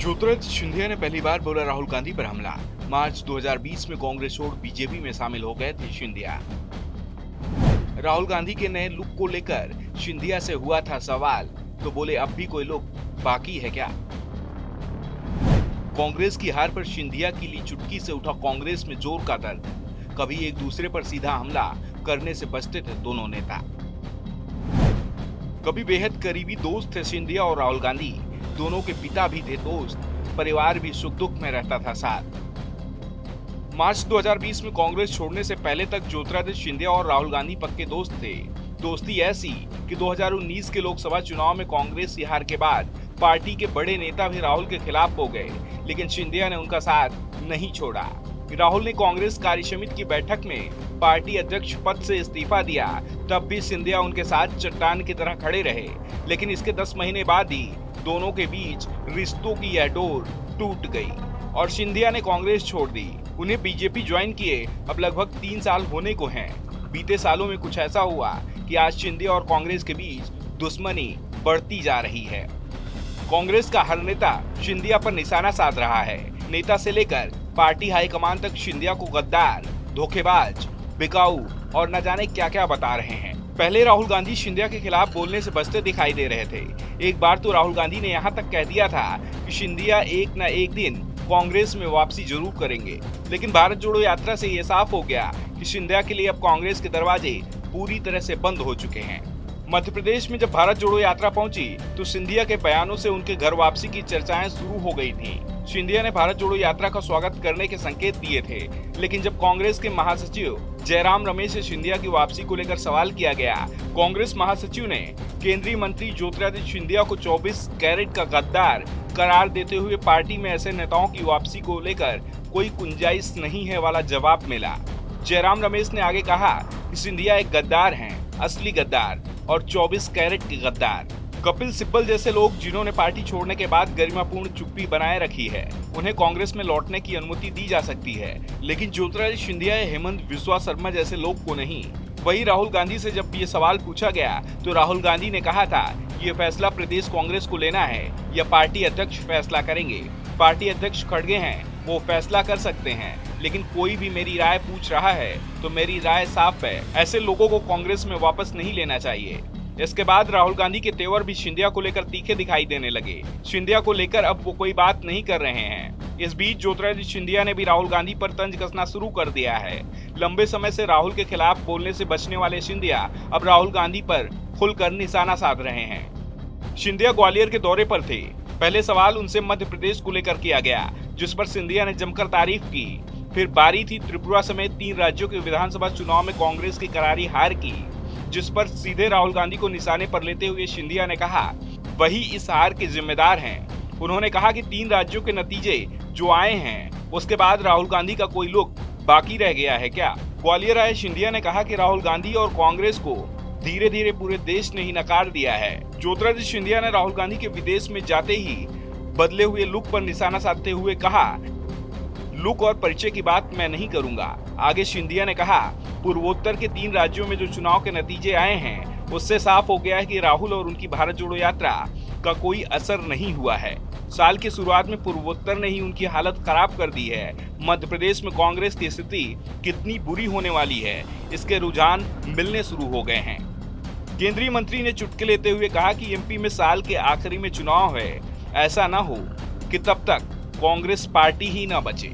ज्योतिरादित्य सिंधिया ने पहली बार बोला राहुल गांधी पर हमला। मार्च 2020 में कांग्रेस छोड़ बीजेपी में शामिल हो गए थे सिंधिया। राहुल गांधी के नए लुक को लेकर सिंधिया से हुआ था सवाल, तो बोले अब भी कोई लुक बाकी है क्या। कांग्रेस की हार पर सिंधिया की ली चुटकी से उठा कांग्रेस में जोर का दर्द। कभी एक दूसरे पर सीधा हमला करने से बचते थे दोनों नेता। कभी बेहद करीबी दोस्त थे सिंधिया और राहुल गांधी। दोनों के पिता भी थे दोस्त, परिवार भी सुख दुख में रहता था साथ। मार्च 2020 में कांग्रेस छोड़ने से पहले तक ज्योतिरादित्य सिंधिया और राहुल गांधी पक्के दोस्त थे। दोस्ती ऐसी कि 2019 के लोकसभा चुनाव में कांग्रेस की हार के बाद पार्टी के बड़े नेता भी राहुल के खिलाफ हो गए, लेकिन सिंधिया ने उनका साथ नहीं छोड़ा। राहुल ने कांग्रेस कार्य समिति की बैठक में पार्टी अध्यक्ष पद से इस्तीफा दिया, तब भी सिंधिया उनके साथ चट्टान की तरह खड़े रहे। लेकिन इसके 10 महीने बाद ही दोनों के बीच रिश्तों की यह डोर टूट गई और सिंधिया ने कांग्रेस छोड़ दी। उन्हें बीजेपी ज्वाइन किए अब लगभग 3 साल होने को हैं। बीते सालों में कुछ ऐसा हुआ कि आज सिंधिया और कांग्रेस के बीच दुश्मनी बढ़ती जा रही है। कांग्रेस का हर नेता सिंधिया पर निशाना साध रहा है। नेता से लेकर पार्टी हाईकमान तक सिंधिया को गद्दार, धोखेबाज, बिकाऊ और न जाने क्या क्या बता रहे हैं। पहले राहुल गांधी सिंधिया के खिलाफ बोलने से बचते दिखाई दे रहे थे। एक बार तो राहुल गांधी ने यहाँ तक कह दिया था कि सिंधिया एक न एक दिन कांग्रेस में वापसी जरूर करेंगे। लेकिन भारत जोड़ो यात्रा से ये साफ हो गया कि सिंधिया के लिए अब कांग्रेस के दरवाजे पूरी तरह से बंद हो चुके हैं। मध्य प्रदेश में जब भारत जोड़ो यात्रा पहुंची तो सिंधिया के बयानों से उनके घर वापसी की चर्चाएं शुरू हो गई थी। सिंधिया ने भारत जोड़ो यात्रा का स्वागत करने के संकेत दिए थे, लेकिन जब कांग्रेस के महासचिव जयराम रमेश से सिंधिया की वापसी को लेकर सवाल किया गया, कांग्रेस महासचिव ने केंद्रीय मंत्री ज्योतिरादित्य सिंधिया को 24 कैरेट का गद्दार करार देते हुए पार्टी में ऐसे नेताओं की वापसी को लेकर कोई गुंजाइश नहीं है वाला जवाब मिला। जयराम रमेश ने आगे कहा कि सिंधिया एक गद्दार हैं, असली गद्दार और 24 कैरेट के गद्दार। कपिल सिब्बल जैसे लोग जिन्होंने पार्टी छोड़ने के बाद गरिमापूर्ण चुप्पी बनाए रखी है, उन्हें कांग्रेस में लौटने की अनुमति दी जा सकती है, लेकिन ज्योतिरादित्य सिंधिया या हेमंत बिस्वा शर्मा जैसे लोग को नहीं। वही राहुल गांधी से जब ये सवाल पूछा गया तो राहुल गांधी ने कहा था ये फैसला प्रदेश कांग्रेस को लेना है या पार्टी अध्यक्ष फैसला करेंगे। पार्टी अध्यक्ष खड़गे हैं, वो फैसला कर सकते हैं, लेकिन कोई भी मेरी राय पूछ रहा है तो मेरी राय साफ है, ऐसे लोगों को कांग्रेस में वापस नहीं लेना चाहिए। इसके बाद राहुल गांधी के तेवर भी सिंधिया को लेकर तीखे दिखाई देने लगे। सिंधिया को लेकर अब वो कोई बात नहीं कर रहे हैं। इस बीच ज्योतिरादित्य सिंधिया ने भी राहुल गांधी पर तंज कसना शुरू कर दिया है। लंबे समय से राहुल के खिलाफ बोलने से बचने वाले सिंधिया अब राहुल गांधी पर खुलकर निशाना साध रहे हैं। सिंधिया ग्वालियर के दौरे पर थे। पहले सवाल उनसे मध्य प्रदेश को लेकर किया गया, जिस पर सिंधिया ने जमकर तारीफ की। फिर बारी थी त्रिपुरा समेत 3 राज्यों के विधानसभा चुनाव में कांग्रेस की करारी हार की, जिस पर सीधे राहुल गांधी को निशाने पर लेते हुए सिंधिया ने कहा वही इस हार के जिम्मेदार हैं। उन्होंने कहा कि 3 राज्यों के नतीजे जो आए हैं उसके बाद राहुल गांधी का कोई लुक बाकी रह गया है क्या। ग्वालियर आए सिंधिया ने कहा कि राहुल गांधी और कांग्रेस को धीरे धीरे पूरे देश ने ही नकार दिया है। ज्योतिरादित्य सिंधिया ने राहुल गांधी के विदेश में जाते ही बदले हुए लुक पर निशाना साधते हुए कहा लुक और परिचय की बात मैं नहीं करूंगा। आगे सिंधिया ने कहा पूर्वोत्तर के 3 राज्यों में जो चुनाव के नतीजे आए हैं उससे साफ हो गया है कि राहुल और उनकी भारत जोड़ो यात्रा का कोई असर नहीं हुआ है। साल की शुरुआत में पूर्वोत्तर ने ही उनकी हालत खराब कर दी है। मध्य प्रदेश में कांग्रेस की स्थिति कितनी बुरी होने वाली है, इसके रुझान मिलने शुरू हो गए हैं। केंद्रीय मंत्री ने चुटकी लेते हुए कहा कि एमपी में साल के आखिरी में चुनाव है, ऐसा ना हो कि तब तक कांग्रेस पार्टी ही ना बचे।